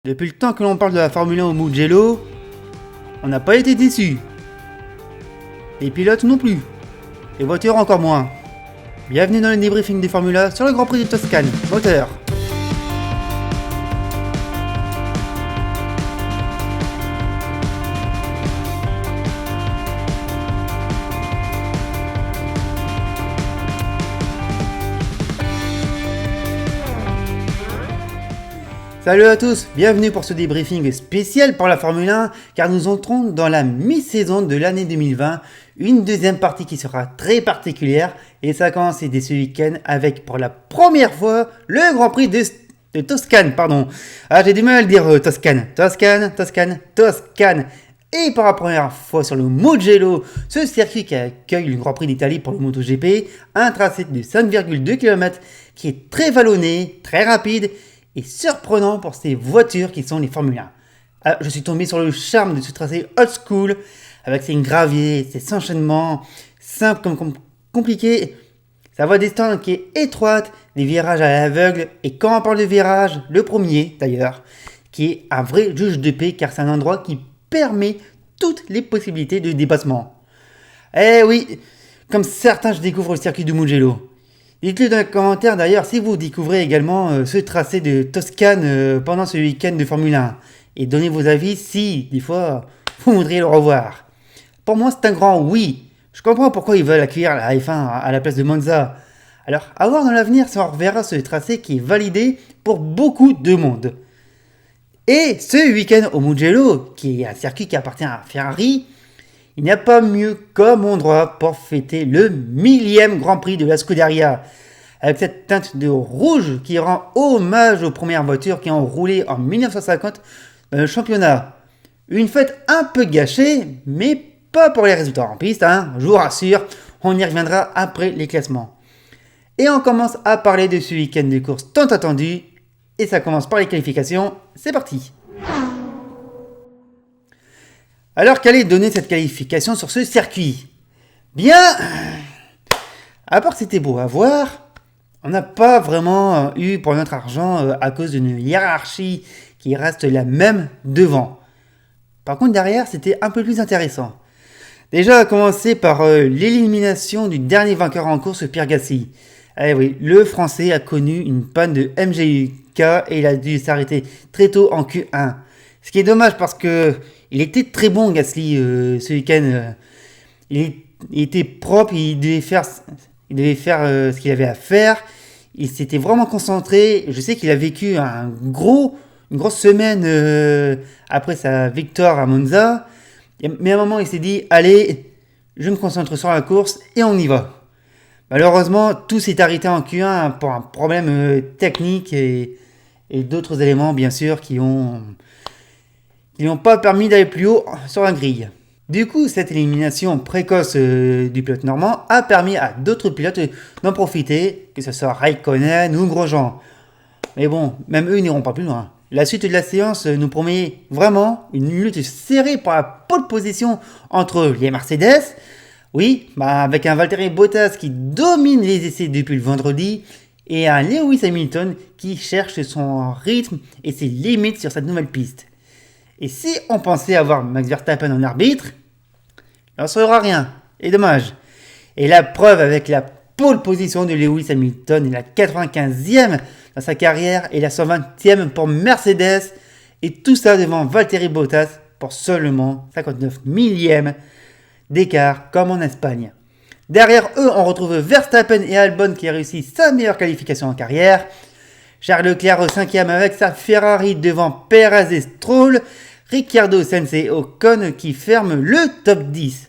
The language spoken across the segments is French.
Depuis le temps que l'on parle de la Formule 1 au Mugello, on n'a pas été déçus. Les pilotes non plus. Les voitures encore moins. Bienvenue dans le débriefing des Formule 1 sur le Grand Prix de Toscane. Moteur. Salut à tous, bienvenue pour ce débriefing spécial pour la Formule 1 car nous entrons dans la mi-saison de l'année 2020, une deuxième partie qui sera très particulière et ça a commencé dès ce week-end avec pour la première fois le Grand Prix de Toscane, j'ai du mal à le dire Toscane. Et pour la première fois sur le Mugello, ce circuit qui accueille le Grand Prix d'Italie pour le MotoGP, un tracé de 5,2 km qui est très vallonné, très rapide et surprenant pour ces voitures qui sont les Formule 1. Alors, je suis tombé sur le charme de ce tracé old school, avec ses graviers, ses enchaînements, simples comme compliqués, sa voie des stands qui est étroite, des virages à l'aveugle, et quand on parle de virage, le premier d'ailleurs, qui est un vrai juge de paix car c'est un endroit qui permet toutes les possibilités de dépassement. Eh oui, comme certains je découvre le circuit du Mugello. Dites-le dans les commentaires d'ailleurs si vous découvrez également ce tracé de Toscane pendant ce week-end de Formule 1. Et donnez vos avis si, des fois, vous voudriez le revoir. Pour moi, c'est un grand oui. Je comprends pourquoi ils veulent accueillir la F1 à la place de Monza. Alors, à voir dans l'avenir si on reverra ce tracé qui est validé pour beaucoup de monde. Et ce week-end au Mugello, qui est un circuit qui appartient à Ferrari, il n'y a pas mieux comme endroit pour fêter le 1000e Grand Prix de la Scuderia, avec cette teinte de rouge qui rend hommage aux premières voitures qui ont roulé en 1950 dans le championnat. Une fête un peu gâchée, mais pas pour les résultats en piste, je vous rassure, on y reviendra après les classements. Et on commence à parler de ce week-end de course tant attendu, et ça commence par les qualifications, c'est parti. Alors qu'allait donner cette qualification sur ce circuit ? Bien, à part que c'était beau à voir, on n'a pas vraiment eu pour notre argent à cause d'une hiérarchie qui reste la même devant. Par contre derrière c'était un peu plus intéressant. Déjà à commencer par l'élimination du dernier vainqueur en course, Pierre Gasly. Eh oui, le français a connu une panne de MGUK et il a dû s'arrêter très tôt en Q1. Ce qui est dommage parce que il était très bon Gasly ce week-end. Il était propre, il devait faire ce qu'il avait à faire. Il s'était vraiment concentré. Je sais qu'il a vécu une grosse semaine après sa victoire à Monza. Mais à un moment, il s'est dit, allez, je me concentre sur la course et on y va. Malheureusement, tout s'est arrêté en Q1 pour un problème technique et d'autres éléments, bien sûr, qui n'ont pas permis d'aller plus haut sur la grille. Du coup, cette élimination précoce du pilote normand a permis à d'autres pilotes d'en profiter, que ce soit Raikkonen ou Grosjean. Mais bon, même eux n'iront pas plus loin. La suite de la séance nous promet vraiment une lutte serrée pour la pole position entre les Mercedes, avec un Valtteri Bottas qui domine les essais depuis le vendredi, et un Lewis Hamilton qui cherche son rythme et ses limites sur cette nouvelle piste. Et si on pensait avoir Max Verstappen en arbitre, il n'en sera rien, et dommage. Et la preuve avec la pole position de Lewis Hamilton et la 95e dans sa carrière et la 120e pour Mercedes, et tout ça devant Valtteri Bottas pour seulement 59 millièmes d'écart comme en Espagne. Derrière eux, on retrouve Verstappen et Albon qui a réussi sa meilleure qualification en carrière. Charles Leclerc au 5e avec sa Ferrari devant Perez et Stroll. Ricciardo, Sainz et Ocon qui ferment le top 10.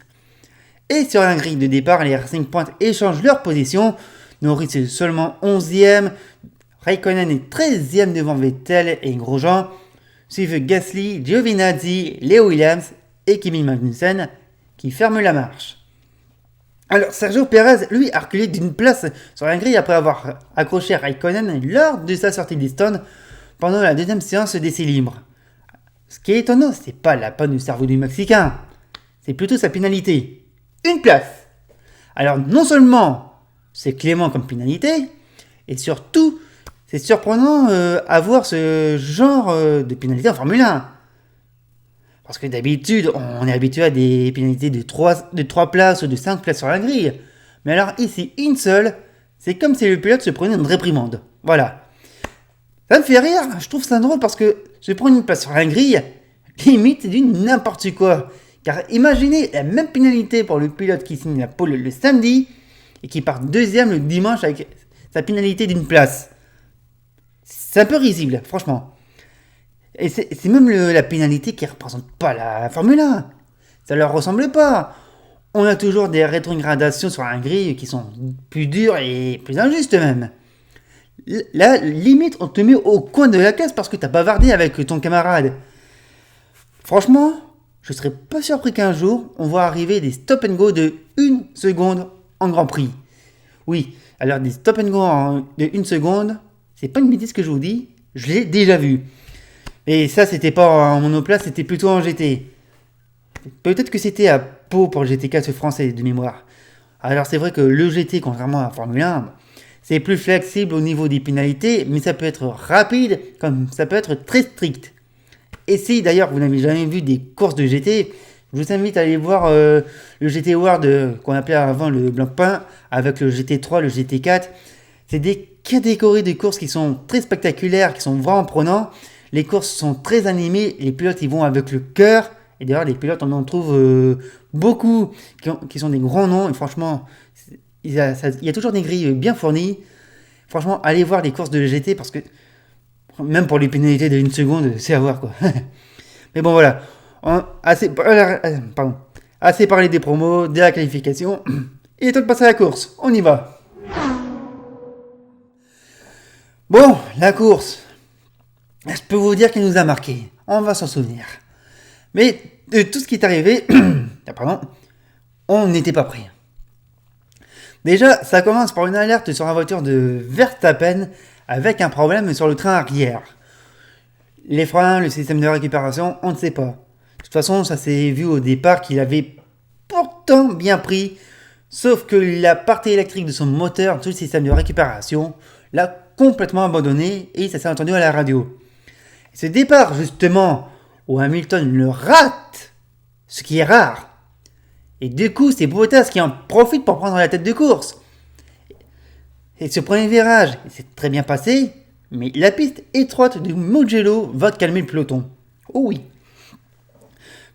Et sur la grille de départ, les Racing Point échangent leur position. Norris est seulement 11e. Raikkonen est 13e devant Vettel et Grosjean. Suivent Gasly, Giovinazzi, Leo Williams et Kimi Magnussen qui ferment la marche. Alors Sergio Perez, lui, a reculé d'une place sur la grille après avoir accroché Raikkonen lors de sa sortie des stands pendant la deuxième séance d'essais libres. Ce qui est étonnant, c'est pas la panne du cerveau du Mexicain, c'est plutôt sa pénalité. Une place. Alors non seulement c'est clément comme pénalité, et surtout C'est surprenant à voir ce genre de pénalité en Formule 1. Parce que d'habitude, on est habitué à des pénalités de 3 places ou de 5 places sur la grille. Mais alors ici, une seule, c'est comme si le pilote se prenait une réprimande. Voilà. Ça me fait rire, je trouve ça drôle parce que se prendre une place sur la grille, limite c'est du n'importe quoi. Car imaginez la même pénalité pour le pilote qui signe la pole le samedi et qui part deuxième le dimanche avec sa pénalité d'une place. C'est un peu risible, franchement. Et c'est même la pénalité qui ne représente pas la Formule 1. Ça leur ressemble pas. On a toujours des rétrogradations sur la grille qui sont plus dures et plus injustes même. Là, limite, on te met au coin de la classe parce que t'as bavardé avec ton camarade. Franchement, je serais pas surpris qu'un jour, on voit arriver des stop and go de 1 seconde en Grand Prix. Oui, alors des stop and go de 1 seconde, c'est pas une bêtise que je vous dis, je l'ai déjà vu. Et ça, c'était pas en monoplace, c'était plutôt en GT. Peut-être que c'était à Pau pour le GT4 français de mémoire. Alors c'est vrai que le GT, contrairement à la Formule 1, c'est plus flexible au niveau des pénalités, mais ça peut être rapide, comme ça peut être très strict. Et si d'ailleurs vous n'avez jamais vu des courses de GT, je vous invite à aller voir le GT World qu'on appelait avant le Blancpain, avec le GT3, le GT4. C'est des catégories de courses qui sont très spectaculaires, qui sont vraiment prenants. Les courses sont très animées, les pilotes ils vont avec le cœur. Et d'ailleurs les pilotes on en trouve beaucoup qui sont des grands noms. Et franchement, il y a toujours des grilles bien fournies. Franchement, allez voir les courses de GT parce que même pour les pénalités de 1 seconde, c'est à voir quoi. Mais bon voilà, assez parlé des promos, de la qualification. Il est temps de passer à la course, on y va. Bon, la course, je peux vous dire qu'elle nous a marqué, on va s'en souvenir. Mais de tout ce qui est arrivé, on n'était pas prêt. Déjà, ça commence par une alerte sur la voiture de Verstappen avec un problème sur le train arrière. Les freins, le système de récupération, on ne sait pas. De toute façon, ça s'est vu au départ qu'il avait pourtant bien pris, sauf que la partie électrique de son moteur, tout le système de récupération, l'a complètement abandonné et ça s'est entendu à la radio. Et ce départ, justement, où Hamilton le rate, ce qui est rare. Et du coup, c'est Bottas qui en profite pour prendre la tête de course. Et ce premier virage, s'est très bien passé, mais la piste étroite du Mugello va calmer le peloton. Oh oui.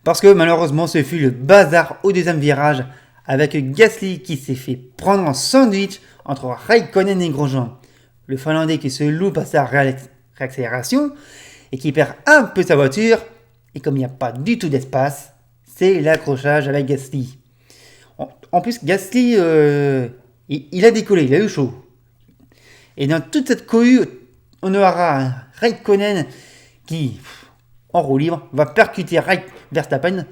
Parce que malheureusement, ce fut le bazar au deuxième virage, avec Gasly qui s'est fait prendre en sandwich entre Raikkonen et Grosjean. Le Finlandais qui se loupe à sa réaccélération et qui perd un peu sa voiture. Et comme il n'y a pas du tout d'espace, c'est l'accrochage avec Gasly. En plus, Gasly, il a décollé, il a eu chaud. Et dans toute cette cohue, on aura Raikkonen qui, en roue libre, va percuter Verstappen,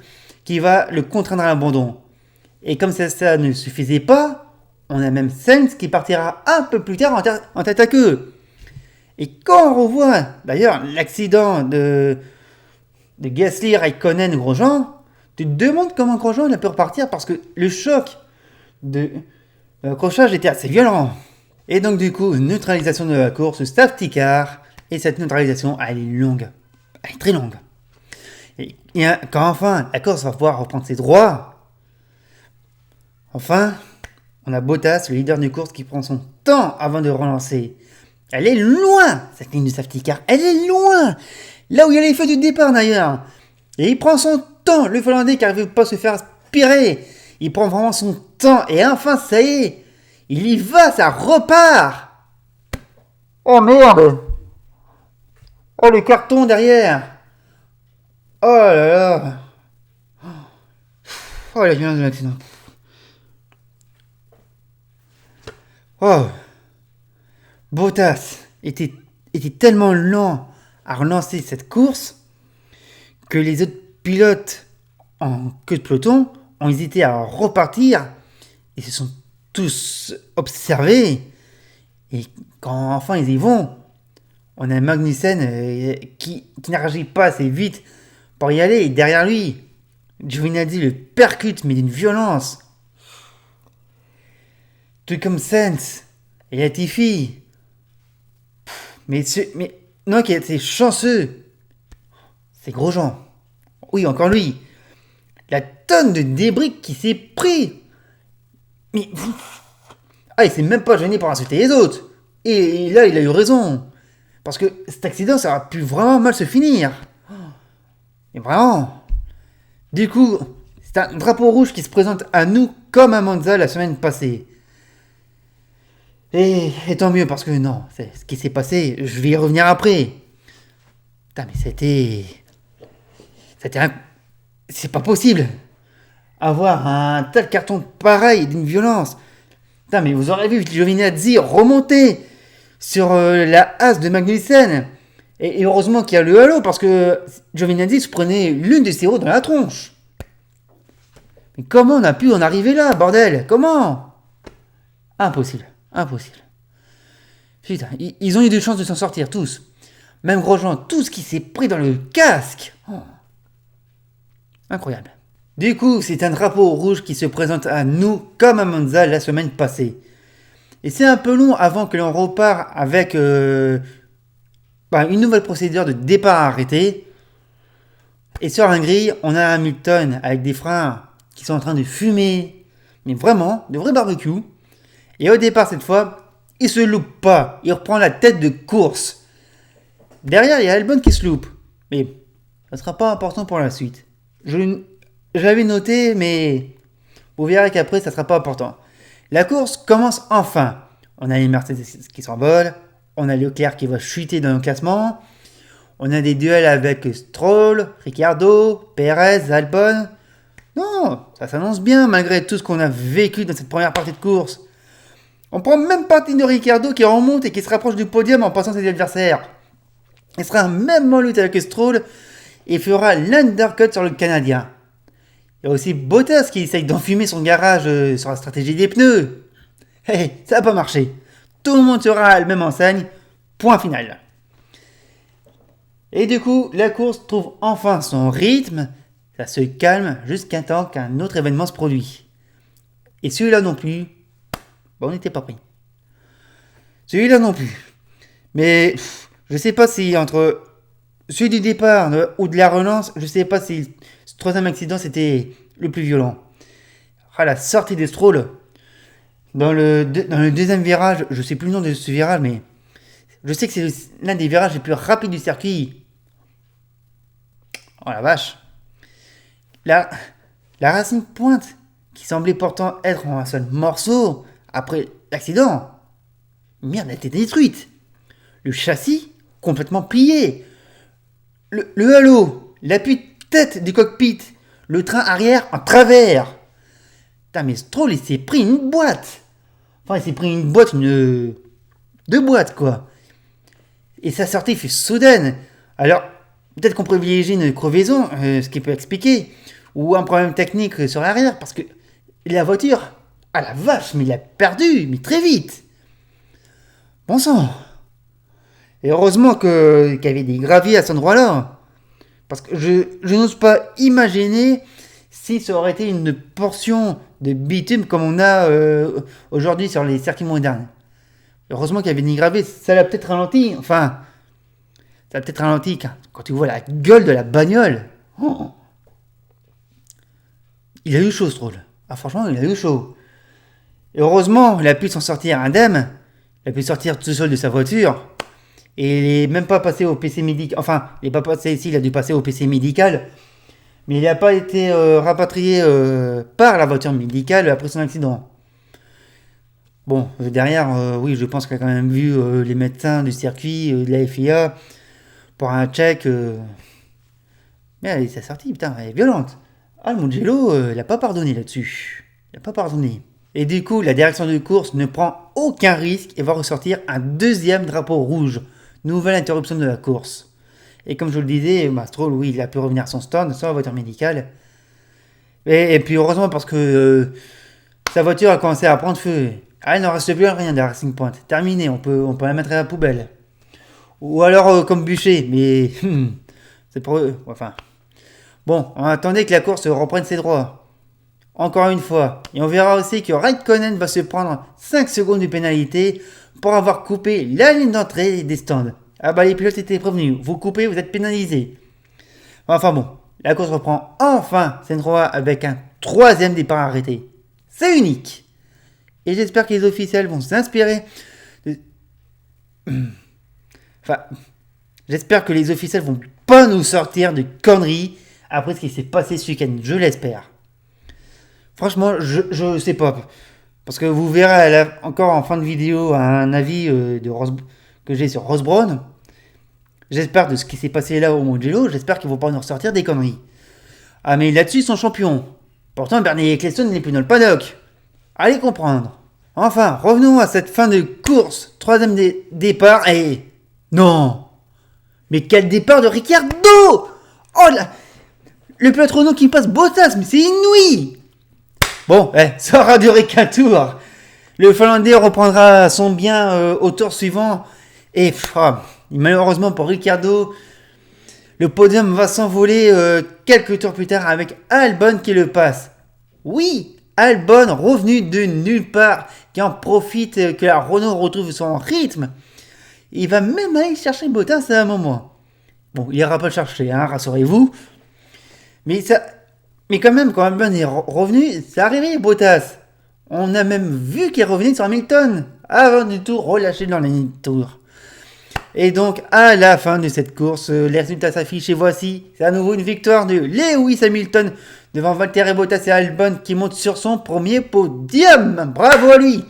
qui va le contraindre à l'abandon. Et comme ça ne suffisait pas, on a même Sainz qui partira un peu plus tard en tête à queue. Et quand on revoit, d'ailleurs, l'accident de Gasly, Raikkonen, Grosjean, tu te demandes comment Grosjean a pu repartir parce que le choc de l'accrochage était assez violent. Et donc du coup, neutralisation de la course, safety car, et cette neutralisation, elle est longue. Elle est très longue. Et quand enfin la course va pouvoir reprendre ses droits, enfin, on a Bottas, le leader de course, qui prend son temps avant de relancer. Elle est loin, cette ligne de safety car, elle est loin. Là où il y a les feux du départ d'ailleurs. Et il prend son temps, le Finlandais qui n'arrive pas à se faire aspirer. Il prend vraiment son temps. Et enfin, ça y est. Il y va, ça repart. Oh merde. Oh le carton derrière. Oh là là. Oh la violence de l'accident. Oh. Bottas était tellement lent à relancer cette course que les autres pilotes en queue de peloton ont hésité à repartir et se sont tous observés. Et quand enfin ils y vont, on a Magnussen qui n'arrive pas assez vite pour y aller. Et derrière lui, Giovinazzi le percute mais d'une violence. Tout comme Sainz et Latifi. Mais non, qui a été chanceux, c'est Grosjean. Oui, encore lui. La tonne de débris qui s'est pris. Mais il s'est même pas gêné pour insulter les autres. Et là, il a eu raison. Parce que cet accident, ça aurait pu vraiment mal se finir. Et vraiment. Du coup, c'est un drapeau rouge qui se présente à nous comme à Monza la semaine passée. Et tant mieux, parce que non, c'est ce qui s'est passé, je vais y revenir après. Putain, mais c'est pas possible. Avoir un tel carton pareil, d'une violence. Putain, mais vous aurez vu Giovinazzi remonter sur la hache de Magnussen. Et heureusement qu'il y a le halo, parce que Giovinazzi se prenait l'une de ses roues dans la tronche. Mais comment on a pu en arriver là, bordel? Comment? Impossible. Putain, ils ont eu de chance de s'en sortir, tous. Même Grosjean, tout ce qui s'est pris dans le casque. Incroyable. Du coup, c'est un drapeau rouge qui se présente à nous comme à Monza la semaine passée. Et c'est un peu long avant que l'on repart avec une nouvelle procédure de départ arrêté. Et sur la grille, on a Hamilton avec des freins qui sont en train de fumer. Mais vraiment, de vrais barbecues. Et au départ, cette fois, il se loupe pas. Il reprend la tête de course. Derrière, il y a Albon qui se loupe. Mais ça sera pas important pour la suite. Je l'avais noté, mais vous verrez qu'après, ça sera pas important. La course commence enfin. On a les Mercedes qui s'envolent. On a Leclerc qui va chuter dans le classement. On a des duels avec Stroll, Ricciardo, Perez, Albon. Non, ça s'annonce bien malgré tout ce qu'on a vécu dans cette première partie de course. On prend même partie de Ricciardo qui remonte et qui se rapproche du podium en passant ses adversaires. Il sera même en lutte avec Stroll et fera l'undercut sur le Canadien. Il y a aussi Bottas qui essaye d'enfumer son garage sur la stratégie des pneus. Ça n'a pas marché. Tout le monde sera à la même enseigne. Point final. Et du coup, la course trouve enfin son rythme. Ça se calme jusqu'à temps qu'un autre événement se produit. Et celui-là non plus, on n'était pas pris. Celui-là non plus. Mais je sais pas si entre celui du départ ou de la relance, je sais pas si ce troisième accident c'était le plus violent. La sortie de Stroll dans le deuxième virage, je sais plus le nom de ce virage, mais je sais que c'est l'un des virages les plus rapides du circuit. Oh la vache. La Racing Point, qui semblait pourtant être en un seul morceau après l'accident, merde, a été détruite. Le châssis complètement plié. Le halo, l'appui-tête du cockpit, le train arrière en travers. Putain, mais Stroll, il s'est pris une boîte. Enfin, il s'est pris une boîte, deux boîtes, quoi. Et sa sortie fut soudaine. Alors, peut-être qu'on privilégie une crevaison, ce qui peut expliquer, ou un problème technique sur l'arrière, parce que la voiture, ah la vache, mais il a perdu, mais très vite. Bon sang. Et heureusement qu'il y avait des graviers à cet endroit-là. Parce que je n'ose pas imaginer si ça aurait été une portion de bitume comme on a aujourd'hui sur les circuits modernes. Heureusement qu'il y avait des gravés, ça l'a peut-être ralenti. Enfin, ça l'a peut-être ralenti quand tu vois la gueule de la bagnole. Oh. Il a eu chaud, Stroll. Ah, franchement, il a eu chaud. Et heureusement, il a pu s'en sortir indemne. Il a pu sortir tout seul de sa voiture. Et il n'est même pas passé au PC médical. Enfin, il n'est pas passé ici, il a dû passer au PC médical. Mais il n'a pas été rapatrié par la voiture médicale après son accident. Bon, derrière, oui, je pense qu'il a quand même vu les médecins du circuit, de la FIA, pour un check. Mais elle s'est sortie, putain, elle est violente. Ah, le Mugello, il n'a pas pardonné là-dessus. Il n'a pas pardonné. Et du coup, la direction de course ne prend aucun risque et va ressortir un deuxième drapeau rouge. Nouvelle interruption de la course. Et comme je vous le disais, Stroll, oui, il a pu revenir à son stand, sans la voiture médicale. Et puis heureusement parce que sa voiture a commencé à prendre feu. Ah, il n'en reste plus rien de la Racing Point. Terminé, on peut la mettre à la poubelle. Ou alors comme bûcher, mais c'est pour eux. Enfin, bon, on attendait que la course reprenne ses droits. encore une fois. Et on verra aussi que Raikkonen va se prendre 5 secondes de pénalité pour avoir coupé la ligne d'entrée des stands. Ah bah les pilotes étaient prévenus, vous coupez, vous êtes pénalisés. Enfin bon, la course reprend enfin cette fois avec un troisième départ arrêté. C'est unique. Et j'espère que les officiels vont s'inspirer de... Enfin, j'espère que les officiels vont pas nous sortir de conneries après ce qui s'est passé ce week-end. Je l'espère. Franchement, je sais pas. Parce que vous verrez encore en fin de vidéo un avis que j'ai sur Ross Brown. J'espère de ce qui s'est passé là au Mugello. J'espère qu'ils vont pas nous ressortir des conneries. Ah mais là-dessus ils sont champions. Pourtant Bernie Ecclestone n'est plus dans le paddock. Allez comprendre. Enfin, revenons à cette fin de course. Troisième départ et... Non. Mais quel départ de Ricciardo. Oh là. Le pilote Renault qui passe Bottas, mais c'est inouï. Bon, ça aura duré qu'un tour. Le Finlandais reprendra son bien au tour suivant. Et malheureusement pour Ricciardo, le podium va s'envoler quelques tours plus tard avec Albon qui le passe. Oui, Albon revenu de nulle part, qui en profite que la Renault retrouve son rythme. Il va même aller chercher Bottas à un moment. Bon, il n'ira pas le chercher, rassurez-vous. Mais quand même, quand Albon est revenu, c'est arrivé Bottas. On a même vu qu'il est revenu sur Hamilton, avant du tout relâché dans la ligne de tour. Et donc, à la fin de cette course, les résultats s'affichent et voici, c'est à nouveau une victoire de Lewis Hamilton devant Valtteri Bottas et Albon qui monte sur son premier podium. Bravo à lui.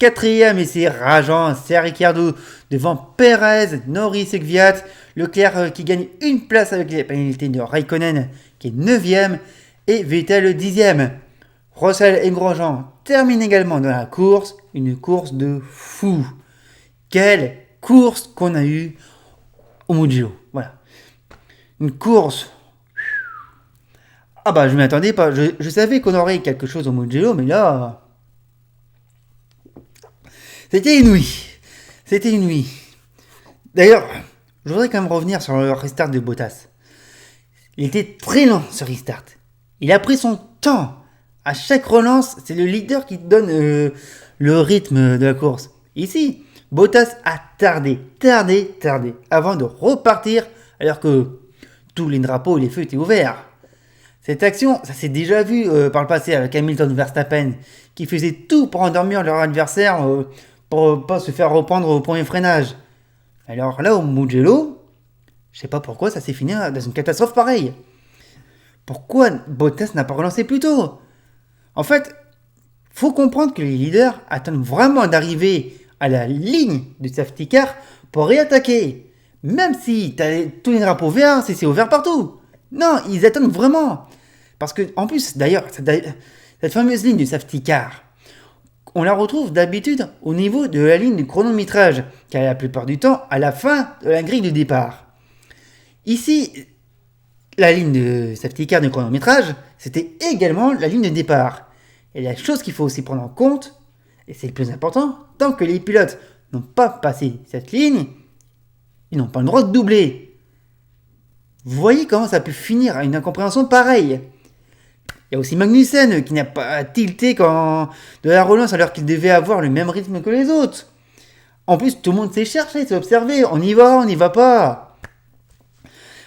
Quatrième, et c'est rageant, c'est Ricciardo devant Perez, Norris et Kvyat. Leclerc qui gagne une place avec les pénalités de Raikkonen qui est 9ème et Vettel 10ème. Russell et Grosjean terminent également dans la course, une course de fou. Quelle course qu'on a eue au Mugello. Voilà. Une course. Ah bah je m'y attendais pas. Je savais qu'on aurait quelque chose au Mugello, mais là... C'était inouï. C'était inouï. D'ailleurs, je voudrais quand même revenir sur le restart de Bottas. Il était très lent ce restart. Il a pris son temps. À chaque relance, c'est le leader qui donne le rythme de la course. Ici, Bottas a tardé avant de repartir alors que tous les drapeaux et les feux étaient ouverts. Cette action, ça s'est déjà vu par le passé avec Hamilton Verstappen qui faisait tout pour endormir leur adversaire pour pas se faire reprendre au premier freinage. Alors là, au Mugello, je sais pas pourquoi ça s'est fini dans une catastrophe pareille. Pourquoi Bottas n'a pas relancé plus tôt ? En fait, faut comprendre que les leaders attendent vraiment d'arriver à la ligne du safety car pour réattaquer. Même si t'as tous les drapeaux verts, c'est ouvert partout. Non, ils attendent vraiment. Parce que, en plus, d'ailleurs, cette fameuse ligne du safety car, on la retrouve d'habitude au niveau de la ligne du chronométrage, qui est la plupart du temps à la fin de la grille de départ. Ici, la ligne de safety car du chronométrage, c'était également la ligne de départ. Et la chose qu'il faut aussi prendre en compte, et c'est le plus important, tant que les pilotes n'ont pas passé cette ligne, ils n'ont pas le droit de doubler. Vous voyez comment ça peut finir à une incompréhension pareille. Il y a aussi Magnussen qui n'a pas tilté quand de la relance alors qu'il devait avoir le même rythme que les autres. En plus, tout le monde s'est cherché, s'est observé. On y va pas.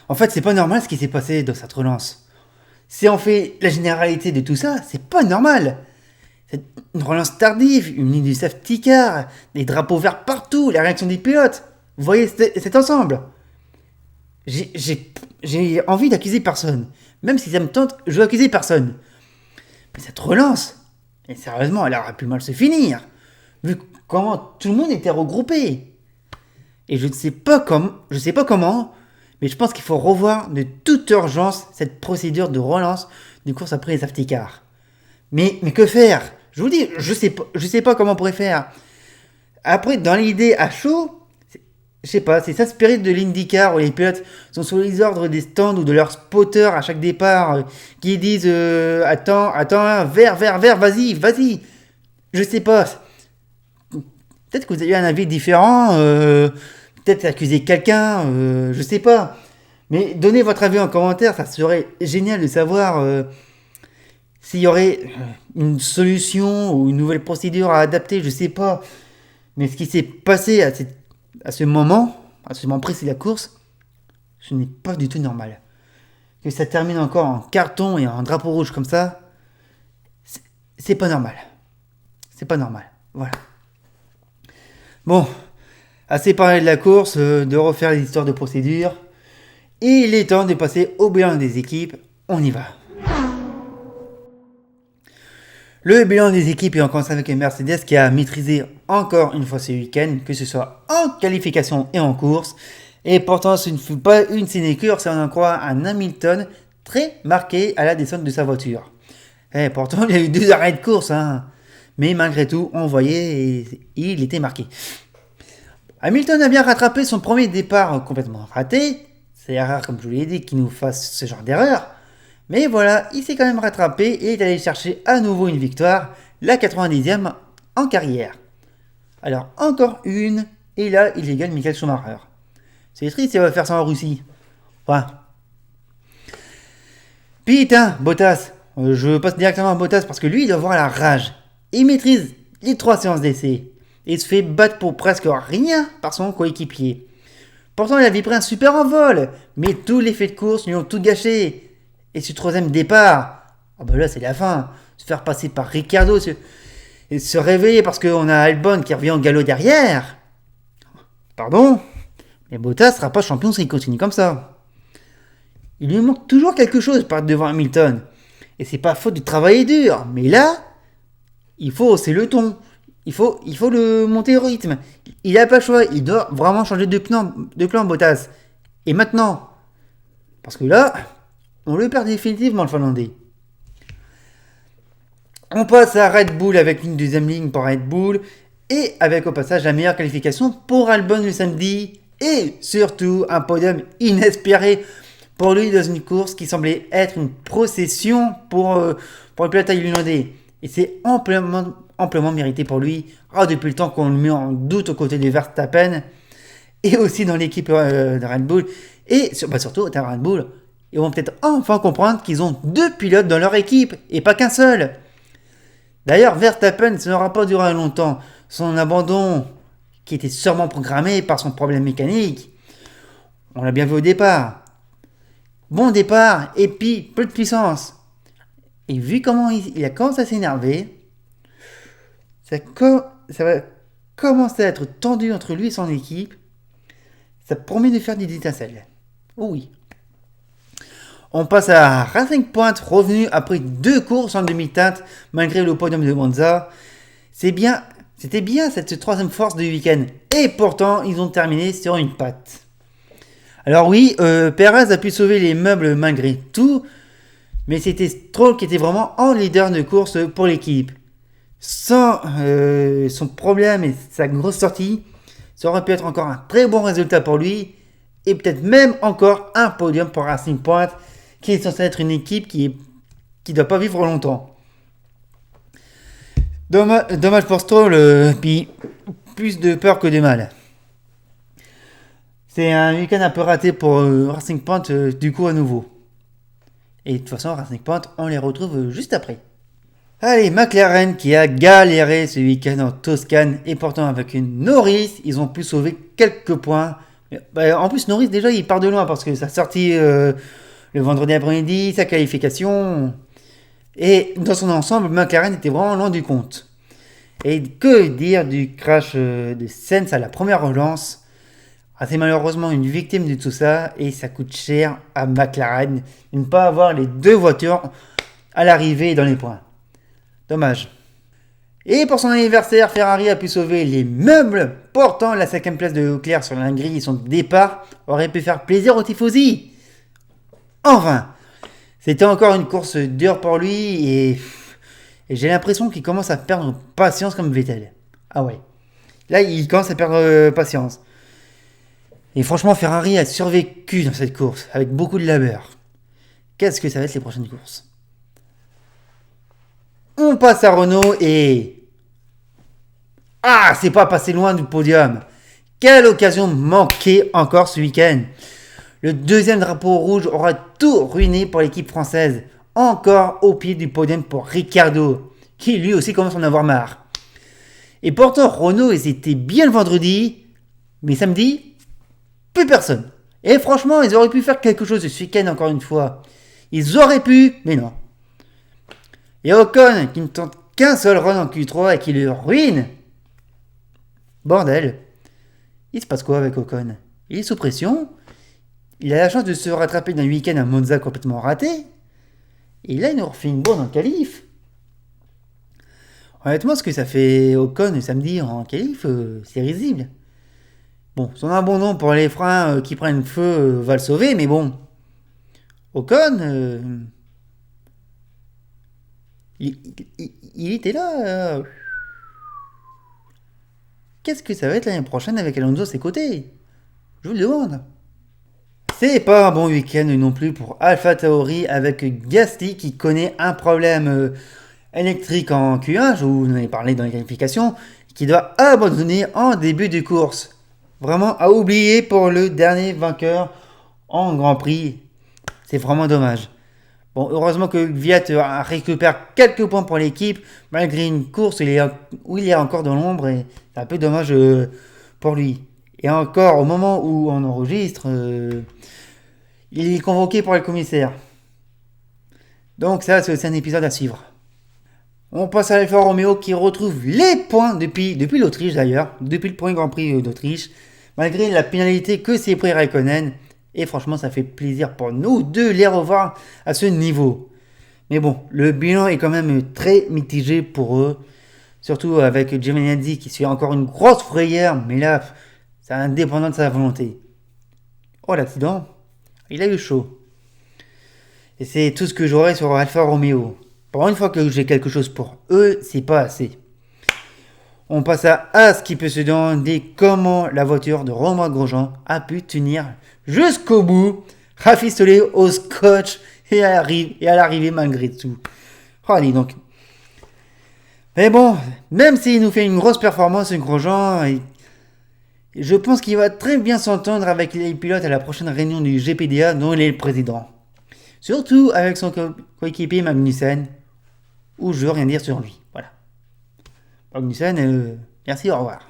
En fait, c'est pas normal ce qui s'est passé dans cette relance. Si on fait la généralité de tout ça, c'est pas normal. C'est une relance tardive, une ligne du safety car, des drapeaux verts partout, la réaction des pilotes. Vous voyez cet ensemble. J'ai envie d'accuser personne. Même si ça me tente, je veux accuser personne. Mais cette relance, et sérieusement, elle aurait pu mal se finir. Vu comment tout le monde était regroupé. Et je ne sais pas comment, mais je pense qu'il faut revoir de toute urgence cette procédure de relance de course après les safety cars. Mais que faire ? Je vous dis, je sais pas comment on pourrait faire. Après, dans l'idée à chaud, je sais pas, c'est s'inspirer de l'IndyCar où les pilotes sont sous les ordres des stands ou de leurs spotters à chaque départ qui disent attends, vert, vas-y. Je sais pas. Peut-être que vous avez un avis différent, peut-être accuser quelqu'un, je sais pas. Mais donnez votre avis en commentaire, ça serait génial de savoir s'il y aurait une solution ou une nouvelle procédure à adapter, je sais pas. Mais ce qui s'est passé à ce moment précis de la course, ce n'est pas du tout normal. Que ça termine encore en carton et en drapeau rouge comme ça, c'est pas normal. C'est pas normal. Voilà. Bon, assez parlé de la course, de refaire les histoires de procédure. Et il est temps de passer au bilan des équipes. On y va. Le bilan des équipes est en commence avec Mercedes qui a maîtrisé encore une fois ce week-end, que ce soit en qualification et en course. Et pourtant, ce ne fut pas une sinécure, si on en croit un Hamilton très marqué à la descente de sa voiture. Et pourtant, il y a eu 2 arrêts de course, hein. Mais malgré tout, on voyait et il était marqué. Hamilton a bien rattrapé son premier départ complètement raté. C'est rare, comme je vous l'ai dit, qu'il nous fasse ce genre d'erreur. Mais voilà, il s'est quand même rattrapé et est allé chercher à nouveau une victoire, la 90e en carrière. Alors, encore une, et là, il égale Michael Schumacher. C'est triste, il va faire ça en Russie. Enfin. Putain, Bottas. Je passe directement à Bottas parce que lui, il doit avoir la rage. Il maîtrise les 3 séances d'essai. Et se fait battre pour presque rien par son coéquipier. Pourtant, il avait pris un super envol. Mais tous les faits de course lui ont tout gâché. Et ce 3e départ, là c'est la fin. Se faire passer par Ricciardo et se réveiller parce qu'on a Albon qui revient au galop derrière. Pardon, mais Bottas sera pas champion s'il continue comme ça. Il lui manque toujours quelque chose par devant Hamilton. Et c'est pas faute de travailler dur. Mais là, il faut hausser le ton. Il faut le monter au rythme. Il n'a pas le choix. Il doit vraiment changer de plan Bottas. Et maintenant. Parce que là, on le perd définitivement le Finlandais. On passe à Red Bull avec une deuxième ligne pour Red Bull. Et avec au passage la meilleure qualification pour Albon le samedi. Et surtout un podium inespéré pour lui dans une course qui semblait être une procession pour le pilote thaïlandais. Et c'est amplement mérité pour lui. Depuis le temps qu'on le met en doute aux côtés de Verstappen. Et aussi dans l'équipe de Red Bull. Et surtout à Red Bull. Ils vont peut-être enfin comprendre qu'ils ont 2 pilotes dans leur équipe et pas qu'un seul. D'ailleurs, Verstappen, ça n'aura pas duré longtemps. Son abandon, qui était sûrement programmé par son problème mécanique, on l'a bien vu au départ. Bon départ, et puis peu de puissance. Et vu comment il a commencé à s'énerver, ça va commencer à être tendu entre lui et son équipe. Ça promet de faire des étincelles. Oh oui. On passe à Racing Point, revenu après 2 courses en demi-teinte, malgré le podium de Monza. C'était bien cette 3e force du week-end. Et pourtant, ils ont terminé sur une patte. Alors oui, Perez a pu sauver les meubles malgré tout, mais c'était Stroll qui était vraiment en leader de course pour l'équipe. Sans son problème et sa grosse sortie, ça aurait pu être encore un très bon résultat pour lui, et peut-être même encore un podium pour Racing Point, qui est censé être une équipe qui doit pas vivre longtemps. Dommage pour Stroll, puis plus de peur que de mal. C'est un week-end un peu raté pour Racing Point, du coup à nouveau. Et de toute façon, Racing Point, on les retrouve juste après. Allez, McLaren qui a galéré ce week-end en Toscane, et pourtant avec une Norris, ils ont pu sauver quelques points. En plus, Norris déjà il part de loin parce que sa sortie le vendredi après-midi, sa qualification. Et dans son ensemble, McLaren était vraiment loin du compte. Et que dire du crash de Sainz à la première relance. C'est malheureusement une victime de tout ça et ça coûte cher à McLaren de ne pas avoir les 2 voitures à l'arrivée et dans les points. Dommage. Et pour son anniversaire, Ferrari a pu sauver les meubles, portant la 5e place de Leclerc sur la grille et son départ aurait pu faire plaisir aux tifosi. Enfin, c'était encore une course dure pour lui et j'ai l'impression qu'il commence à perdre patience comme Vettel. Ah ouais, là il commence à perdre patience. Et franchement, Ferrari a survécu dans cette course avec beaucoup de labeur. Qu'est-ce que ça va être les prochaines courses ? On passe à Renault et... c'est pas passé loin du podium. Quelle occasion manquée encore ce week-end. Le 2e drapeau rouge aura tout ruiné pour l'équipe française. encore au pied du podium pour Ricciardo, qui lui aussi commence à en avoir marre. Et pourtant, Renault, ils étaient bien le vendredi, mais samedi, plus personne. Et franchement, ils auraient pu faire quelque chose ce week-end encore une fois. Ils auraient pu, mais non. Et Ocon, qui ne tente qu'un seul run en Q3 et qui le ruine. Bordel. Il se passe quoi avec Ocon? Il est sous pression. Il a la chance de se rattraper d'un week-end à Monza complètement raté. Et là, il nous refait une bourde en qualif. Honnêtement, ce que ça fait Ocon samedi en qualif, c'est risible. Bon, son abandon pour les freins qui prennent feu va le sauver, mais bon. Ocon, il était là. Qu'est-ce que ça va être l'année prochaine avec Alonso à ses côtés? Je vous le demande. C'est pas un bon week-end non plus pour AlphaTauri avec Gasly qui connaît un problème électrique en Q1, je vous en ai parlé dans les qualifications, qui doit abandonner en début de course. Vraiment à oublier pour le dernier vainqueur en Grand Prix. C'est vraiment dommage. Bon, heureusement que Kvyat récupère quelques points pour l'équipe, malgré une course où il est encore dans l'ombre, et c'est un peu dommage pour lui. Et encore, au moment où on enregistre, il est convoqué pour le commissaire. Donc ça, c'est aussi un épisode à suivre. On passe à l'Alfa Romeo qui retrouve les points depuis l'Autriche d'ailleurs, depuis le premier Grand Prix d'Autriche, malgré la pénalité que s'est pris Raikkonen. Et franchement, ça fait plaisir pour nous de les revoir à ce niveau. Mais bon, le bilan est quand même très mitigé pour eux, surtout avec Giovinazzi qui suit encore une grosse frayeur, mais là, c'est indépendant de sa volonté. Oh, l'accident, il a eu chaud. Et c'est tout ce que j'aurai sur Alfa Romeo. Pour une fois que j'ai quelque chose pour eux, c'est pas assez. On passe à As qui peut se demander comment la voiture de Romain Grosjean a pu tenir jusqu'au bout, rafistolé au scotch et à l'arrivée malgré tout. Oh, allez donc. Mais bon, même s'il nous fait une grosse performance, Grosjean, je pense qu'il va très bien s'entendre avec les pilotes à la prochaine réunion du GPDA dont il est le président. Surtout avec son coéquipier Magnussen, où je veux rien dire sur lui. Voilà. Magnussen, merci, au revoir.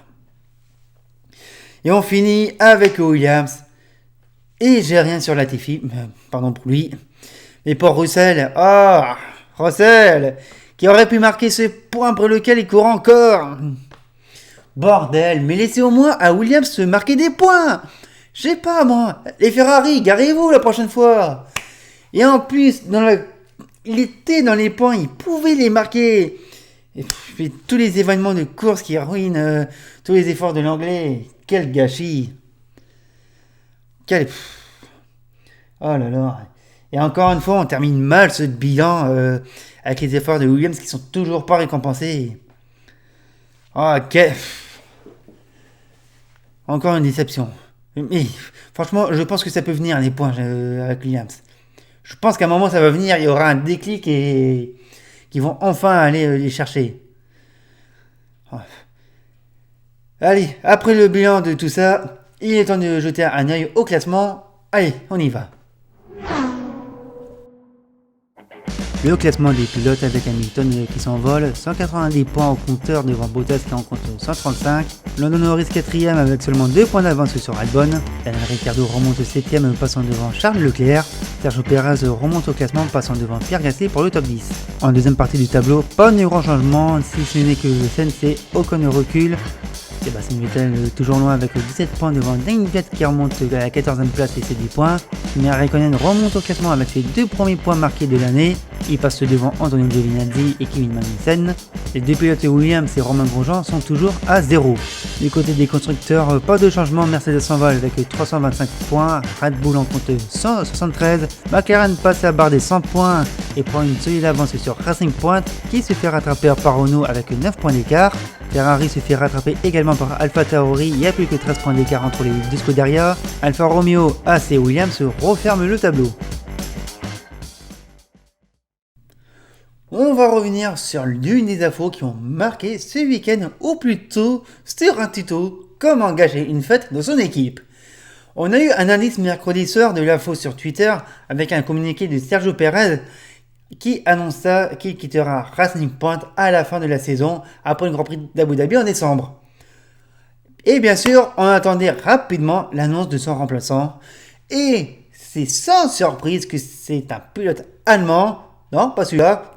Et on finit avec Williams. Et j'ai rien sur Latifi, pardon pour lui. Mais pour Russell, Russell, qui aurait pu marquer ce point pour lequel il court encore. Bordel, mais laissez au moins à Williams se marquer des points. Je sais pas moi, les Ferrari, garez-vous la prochaine fois. Et en plus, il était dans les points, il pouvait les marquer. Et puis, tous les événements de course qui ruinent tous les efforts de l'anglais. Quel gâchis. Oh là là. Et encore une fois, on termine mal ce bilan avec les efforts de Williams qui sont toujours pas récompensés. Encore une déception. Mais franchement, je pense que ça peut venir les points avec Williams. Je pense qu'à un moment ça va venir, il y aura un déclic et qu'ils vont enfin aller les chercher. Allez, après le bilan de tout ça, il est temps de jeter un œil au classement. Allez, on y va. Le classement des pilotes avec Hamilton qui s'envole, 190 points au compteur devant Bottas qui en compte 135, Lando Norris 4ème avec seulement 2 points d'avance sur Albon, Daniel Ricciardo remonte 7ème passant devant Charles Leclerc, Sergio Perez remonte au classement passant devant Pierre Gasly pour le top 10. En deuxième partie du tableau, pas de grand changement si ce n'est que le CNC Ocon recule, Sébastien Vettel toujours loin avec 17 points devant Daniel Kvyat qui remonte à la 14e place et ses 10 points. Kimi Raikkonen remonte au classement avec ses 2 premiers points marqués de l'année. Il passe devant Antonio Giovinazzi et Kevin Magnussen. Les deux pilotes Williams et Romain Grosjean sont toujours à 0. Du côté des constructeurs, pas de changement, Mercedes s'envole avec 325 points, Red Bull en compte 173, McLaren passe à la barre des 100 points et prend une solide avance sur Racing Point qui se fait rattraper par Renault avec 9 points d'écart. Ferrari se fait rattraper également par AlphaTauri, il n'y a plus que 13 points d'écart entre les deux Scuderia. Alfa Romeo, As et Williams referment le tableau. On va revenir sur l'une des infos qui ont marqué ce week-end, ou plutôt sur un tuto comment gâcher une fête de son équipe. On a eu un indice mercredi soir de l'info sur Twitter avec un communiqué de Sergio Perez qui annonça qu'il quittera Racing Point à la fin de la saison après le Grand Prix d'Abu Dhabi en décembre. Et bien sûr, on attendait rapidement l'annonce de son remplaçant. Et c'est sans surprise que c'est un pilote allemand, non pas celui-là,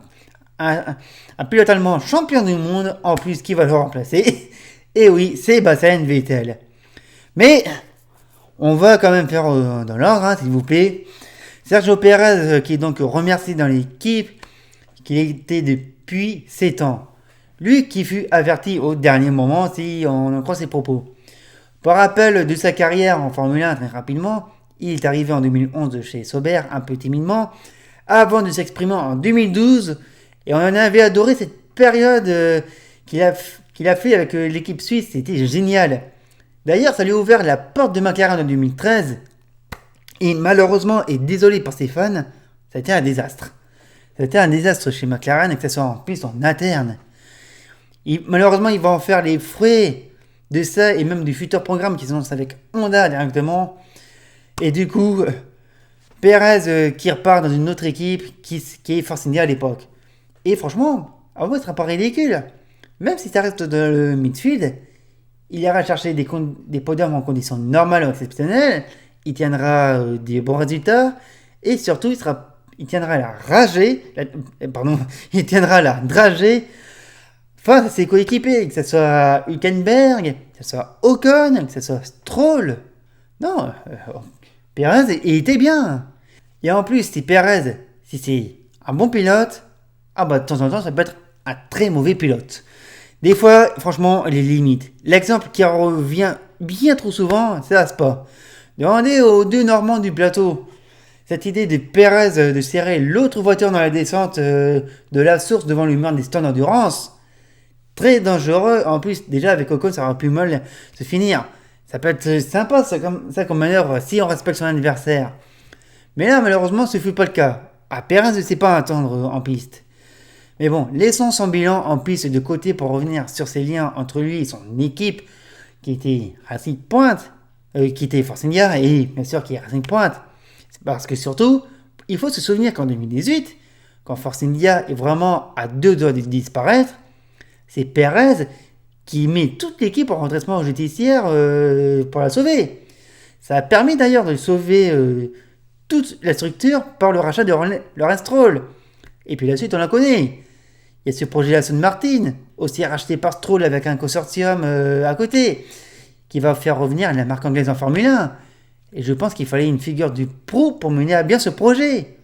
un pilote allemand champion du monde en plus qui va le remplacer. Et oui, c'est Sébastien Vettel. Mais on va quand même faire dans l'ordre, s'il vous plaît. Sergio Pérez, qui est donc remercié dans l'équipe qu'il était depuis 7 ans. Lui qui fut averti au dernier moment, si on en croit ses propos. Par rappel de sa carrière en Formule 1 très rapidement, il est arrivé en 2011 chez Sauber un peu timidement, avant de s'exprimer en 2012, et on en avait adoré cette période qu'il a fait avec l'équipe suisse, c'était génial. D'ailleurs, ça lui a ouvert la porte de McLaren en 2013, et malheureusement, et désolé pour ses fans, ça a été un désastre. Ça a été un désastre chez McLaren, que ce soit en piste, en interne. Malheureusement, il va en faire les frais de ça, et même du futur programme qui s'annonce avec Honda directement. Et du coup, Pérez qui repart dans une autre équipe qui est Force India à l'époque. Et franchement, à moi, ce sera pas ridicule. Même si ça reste dans le midfield, il ira chercher des podiums en conditions normales ou exceptionnelles. Il tiendra des bons résultats. Et surtout, il tiendra la dragée face à ses coéquipiers, que ce soit Hülkenberg, que ce soit Ocon, que ce soit Stroll. Non, Pérez, il était bien. Et en plus, si Pérez, si c'est un bon pilote, de temps en temps, ça peut être un très mauvais pilote. Des fois, franchement, les limites. L'exemple qui revient bien trop souvent, c'est Spa. Demandez aux deux Normands du plateau. Cette idée de Pérez de serrer l'autre voiture dans la descente de la source devant le mur des stands d'endurance, très dangereux. En plus, déjà avec Ocon, ça aurait pu mal se finir. Ça peut être sympa ça comme manœuvre si on respecte son adversaire. Mais là, malheureusement, ce ne fut pas le cas. Pérez ne sait pas attendre en piste. Mais bon, laissons son bilan en piste de côté pour revenir sur ses liens entre lui et son équipe, qui était Racing Point, qui était Force India, et bien sûr qui est Racing Point. Parce que surtout, il faut se souvenir qu'en 2018, quand Force India est vraiment à 2 doigts de disparaître, c'est Pérez qui met toute l'équipe en redressement judiciaire pour la sauver. Ça a permis d'ailleurs de sauver toute la structure par le rachat de Lawrence Stroll. Et puis la suite, on la connaît. Il y a ce projet Aston Martin, aussi racheté par Stroll avec un consortium à côté, qui va faire revenir la marque anglaise en Formule 1. Et je pense qu'il fallait une figure du pro pour mener à bien ce projet.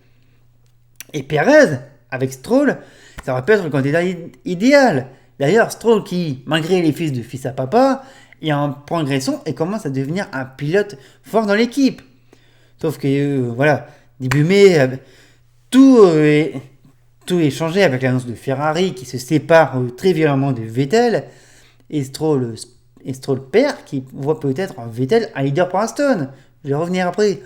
Et Pérez, avec Stroll, ça aurait pu être le candidat idéal. D'ailleurs, Stroll qui, malgré les fils à papa, est en progression et commence à devenir un pilote fort dans l'équipe. Sauf que, début mai, tout est changé avec l'annonce de Ferrari qui se sépare très violemment de Vettel et Stroll père qui voit peut-être en Vettel un leader pour Aston. Je vais revenir après.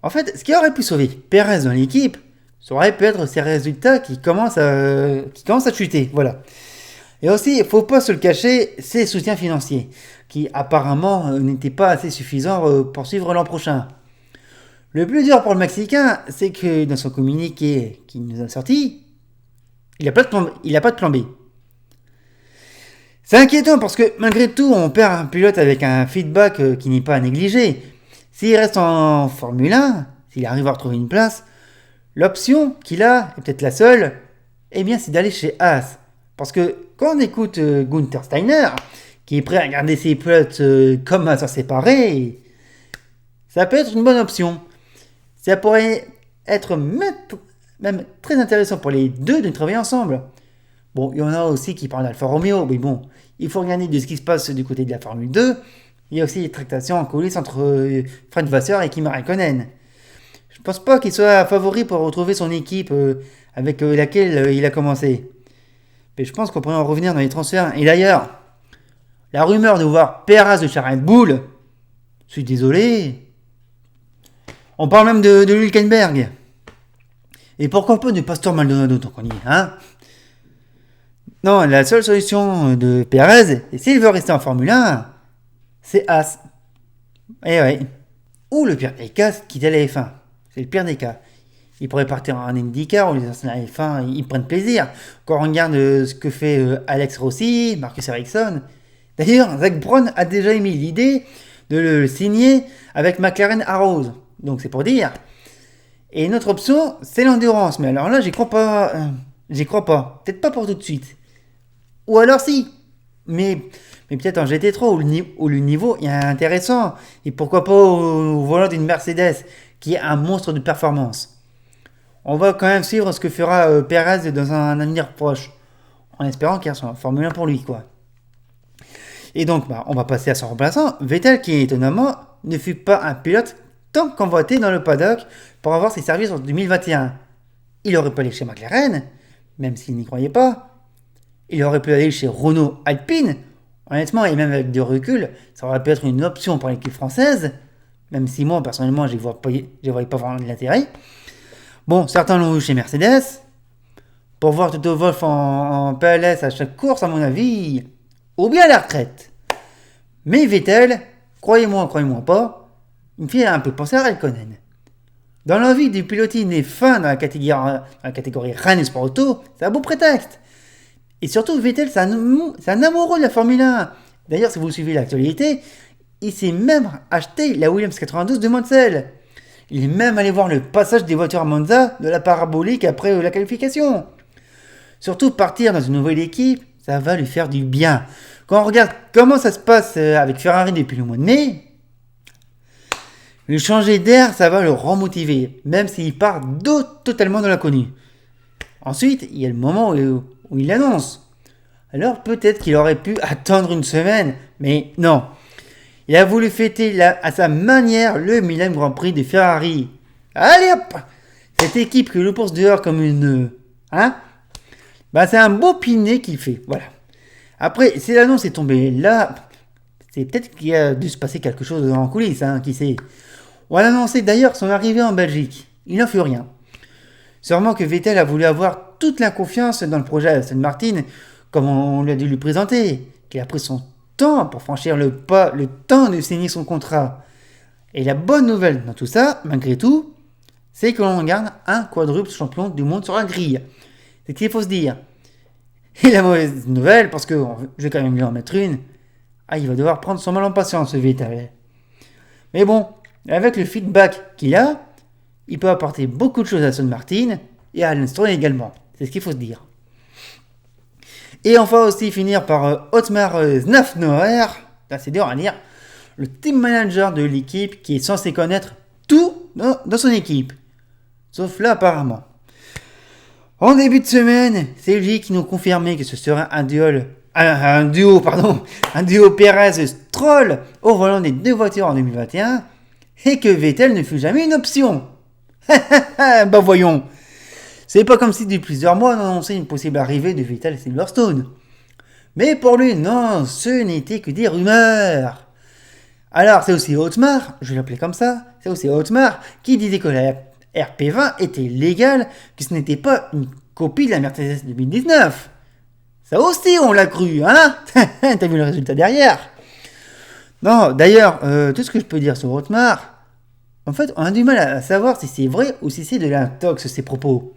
En fait, ce qui aurait pu sauver Pérez dans l'équipe, ça aurait pu être ses résultats qui commencent à chuter. Voilà. Et aussi, il ne faut pas se le cacher, ses soutiens financiers, qui apparemment n'étaient pas assez suffisants pour suivre l'an prochain. Le plus dur pour le Mexicain, c'est que dans son communiqué qu'il nous a sorti, il n'a pas de plan B. C'est inquiétant parce que malgré tout, on perd un pilote avec un feedback qui n'est pas à négliger. S'il reste en Formule 1, s'il arrive à retrouver une place, l'option qu'il a, et peut-être la seule, c'est d'aller chez Haas. Parce que quand on écoute Gunther Steiner, qui est prêt à garder ses pilotes comme à s'en séparer, ça peut être une bonne option. Ça pourrait être même très intéressant pour les deux de travailler ensemble. Bon, il y en a aussi qui parlent d'Alfa Romeo, mais bon, il faut regarder de ce qui se passe du côté de la Formule 2. Il y a aussi des tractations en coulisses entre Fred Vasseur et Kimi Räikkönen. Je ne pense pas qu'il soit favori pour retrouver son équipe avec laquelle il a commencé. Mais je pense qu'on pourrait en revenir dans les transferts. Et d'ailleurs, la rumeur de voir Pérez de chez Red Bull, je suis désolé. On parle même de Hülkenberg. Et pourquoi pas de Pastor Maldonado, tant qu'on y est, hein? Non, la seule solution de Pérez, et s'il veut rester en Formule 1, c'est Haas. Et ouais. Ou le pire des cas, c'est quitter la F1. C'est le pire des cas. Il pourrait partir en IndyCar où les anciens F1 ils prennent plaisir. Quand on regarde ce que fait Alex Rossi, Marcus Ericsson. D'ailleurs, Zach Brown a déjà émis l'idée de le signer avec McLaren Arrows. Donc c'est pour dire. Et une autre option, c'est l'endurance. Mais alors là, j'y crois pas. J'y crois pas. Peut-être pas pour tout de suite. Ou alors si. Mais peut-être en GT3 où le niveau est intéressant. Et pourquoi pas au volant d'une Mercedes qui est un monstre de performance. On va quand même suivre ce que fera Perez dans un avenir proche. En espérant qu'il y ait un Formule 1 pour lui, quoi. Et donc, on va passer à son remplaçant. Vettel, qui étonnamment ne fut pas un pilote tant convoité dans le paddock pour avoir ses services en 2021. Il aurait pu aller chez McLaren, même s'il n'y croyait pas. Il aurait pu aller chez Renault Alpine. Honnêtement, et même avec du recul, ça aurait pu être une option pour l'équipe française, même si moi, personnellement, je ne voyais pas vraiment de l'intérêt. Bon, certains l'ont eu chez Mercedes. Pour voir Toto Wolff en PLS à chaque course, à mon avis, ou bien à la retraite. Mais Vettel, croyez-moi pas, il me fait un peu penser à Raikkonen. Dans l'envie du pilotis des fins dans la catégorie Rennes Sport Auto, c'est un beau prétexte. Et surtout, Vettel, c'est un amoureux de la Formule 1. D'ailleurs, si vous suivez l'actualité, il s'est même acheté la Williams 92 de Mansell. Il est même allé voir le passage des voitures à Monza de la parabolique après la qualification. Surtout partir dans une nouvelle équipe, ça va lui faire du bien. Quand on regarde comment ça se passe avec Ferrari depuis le mois de mai, lui changer d'air, ça va le remotiver, même s'il part totalement dans l'inconnu. Ensuite, il y a le moment où il annonce. Alors peut-être qu'il aurait pu attendre une semaine, mais non. Il a voulu fêter à sa manière le 1000e Grand Prix de Ferrari. Allez hop! Cette équipe que le pousse dehors comme une... c'est un beau pinet qu'il fait, voilà. Après, si l'annonce est tombée là, c'est peut-être qu'il a dû se passer quelque chose en coulisses, qui sait. On a annoncé d'ailleurs son arrivée en Belgique. Il n'en fut rien. Sûrement que Vettel a voulu avoir toute la confiance dans le projet Aston Martin, comme on lui a dû lui présenter, qu'il a pris son temps pour franchir le pas, le temps de signer son contrat. Et la bonne nouvelle dans tout ça, malgré tout, c'est que l'on garde un quadruple champion du monde sur la grille. C'est ce qu'il faut se dire. Et la mauvaise nouvelle, parce que je vais quand même lui en mettre une, il va devoir prendre son mal en patience, ce Vettel. Mais bon, avec le feedback qu'il a, il peut apporter beaucoup de choses à Aston Martin et à Alan Stroll également. C'est ce qu'il faut se dire. Et on va aussi finir par Otmar Szafnauer, c'est dur à lire, le team manager de l'équipe qui est censé connaître tout dans son équipe. Sauf là apparemment. En début de semaine, c'est lui qui nous confirmait que ce serait un duo Perez-Stroll au volant des deux voitures en 2021 et que Vettel ne fut jamais une option. Voyons. C'est pas comme si depuis plusieurs mois on annonçait une possible arrivée de Vettel à Silverstone. Mais pour lui, non, ce n'était que des rumeurs. Alors c'est aussi Otmar, je vais l'appeler comme ça, c'est aussi Otmar qui disait que la RP20 était légale, que ce n'était pas une copie de la Mercedes 2019. Ça aussi on l'a cru, hein. T'as vu le résultat derrière. Non, d'ailleurs, tout ce que je peux dire sur Otmar, en fait, on a du mal à savoir si c'est vrai ou si c'est de l'intox, ses propos.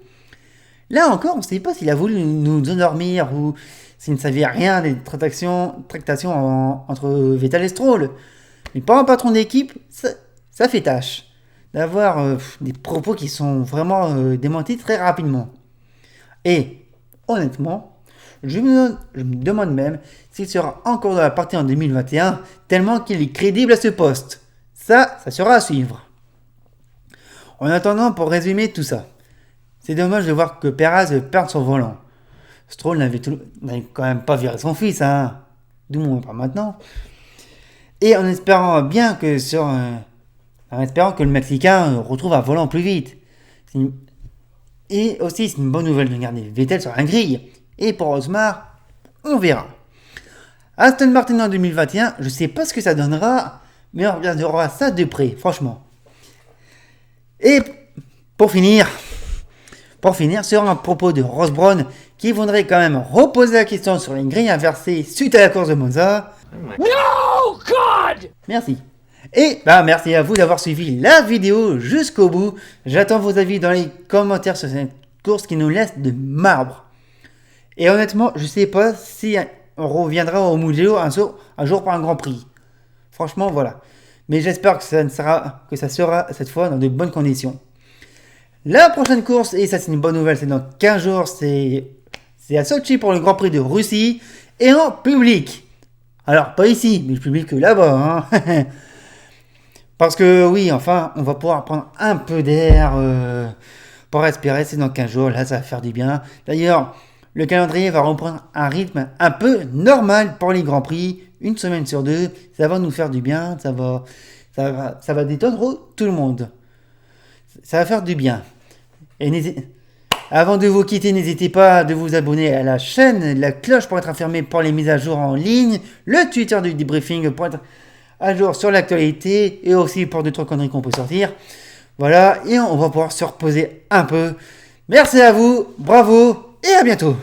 Là encore, on ne sait pas s'il a voulu nous endormir ou s'il ne savait rien des tractations entre Vettel et Stroll. Mais pour un patron d'équipe, ça fait tâche d'avoir des propos qui sont vraiment démentis très rapidement. Et honnêtement, je me demande même s'il sera encore dans la partie en 2021, tellement qu'il est crédible à ce poste. Ça sera à suivre. En attendant, pour résumer tout ça, c'est dommage de voir que Perez perd son volant. Stroll n'avait quand même pas viré son fils, d'où moins pas maintenant. Et en espérant que le Mexicain retrouve un volant plus vite. Et aussi, c'est une bonne nouvelle de garder Vettel sur la grille. Et pour Otmar, on verra. Aston Martin en 2021, je sais pas ce que ça donnera, mais on regardera ça de près, franchement. Et pour finir sur un propos de Ross Brawn qui voudrait quand même reposer la question sur les grilles inversées suite à la course de Monza. No, God! Merci. Et merci à vous d'avoir suivi la vidéo jusqu'au bout. J'attends vos avis dans les commentaires sur cette course qui nous laisse de marbre. Et honnêtement, je sais pas si on reviendra au Mugello un jour pour un Grand Prix. Franchement, voilà. Mais j'espère que ça sera cette fois dans de bonnes conditions. La prochaine course, et ça c'est une bonne nouvelle, c'est dans 15 jours, c'est à Sochi pour le Grand Prix de Russie, et en public. Alors, pas ici, mais le public là-bas. Hein. Parce que oui, enfin, on va pouvoir prendre un peu d'air pour respirer, c'est dans 15 jours, là ça va faire du bien. D'ailleurs, le calendrier va reprendre un rythme un peu normal pour les Grands Prix, une semaine sur deux, ça va nous faire du bien, ça va détendre tout le monde. Ça va faire du bien. Et avant de vous quitter, n'hésitez pas de vous abonner à la chaîne, la cloche pour être informé pour les mises à jour en ligne, le Twitter du debriefing pour être à jour sur l'actualité et aussi pour d'autres conneries qu'on peut sortir. Voilà, et on va pouvoir se reposer un peu. Merci à vous, bravo et à bientôt.